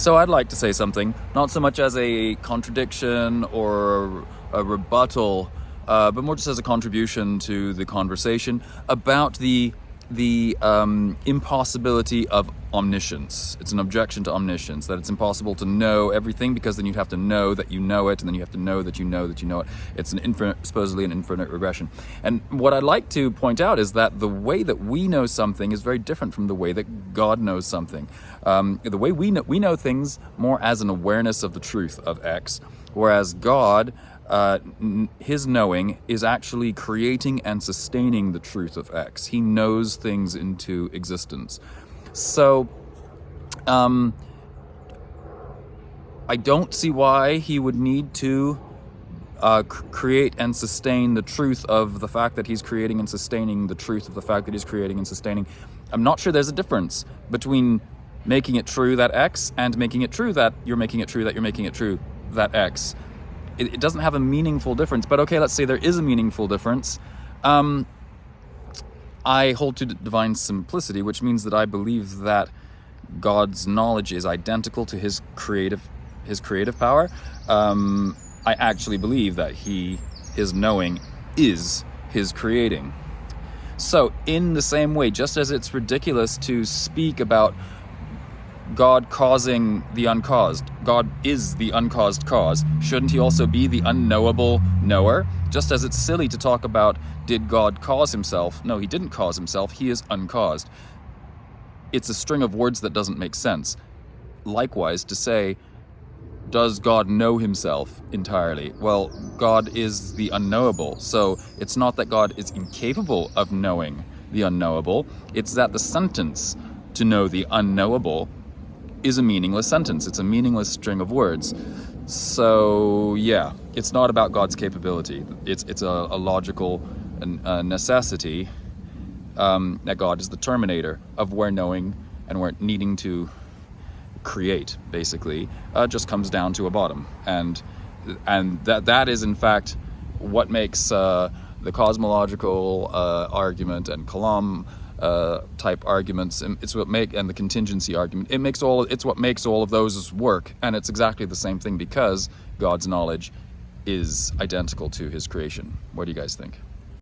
So I'd like to say something, not so much as a contradiction or a rebuttal, but more just as a contribution to the conversation about the impossibility of omniscience. It's an objection to omniscience, that it's impossible to know everything, because then you'd have to know that you know it, and then you have to know that you know that you know it. It's supposedly an infinite regression. And what I'd like to point out is that the way that we know something is very different from the way that God knows something. The way we know things more as an awareness of the truth of X, whereas God, his knowing is actually creating and sustaining the truth of X. He knows things into existence. So, I don't see why he would need to create and sustain the truth of the fact that he's creating and sustaining the truth of the fact that he's creating and sustaining. I'm not sure there's a difference between making it true that X and making it true that you're making it true that you're making it true that X. It doesn't have a meaningful difference, but okay, let's say there is a meaningful difference. I hold to divine simplicity, which means that I believe that God's knowledge is identical to his creative power. I actually believe that his knowing is his creating. So in the same way, just as it's ridiculous to speak about God causing the uncaused, God is the uncaused cause, shouldn't he also be the unknowable knower? Just as it's silly to talk about, did God cause himself? No, he didn't cause himself, he is uncaused. It's a string of words that doesn't make sense. Likewise, to say, does God know himself entirely? Well, God is the unknowable, so it's not that God is incapable of knowing the unknowable, it's that the sentence to know the unknowable is a meaningless sentence. It's a meaningless string of words. So yeah, it's not about God's capability. It's a logical necessity that God is the terminator of where knowing and where needing to create, basically, just comes down to a bottom. And that is in fact what makes the cosmological argument and Kalam type arguments, and the contingency argument, it's what makes all of those work, and it's exactly the same thing because God's knowledge is identical to his creation. What do you guys think?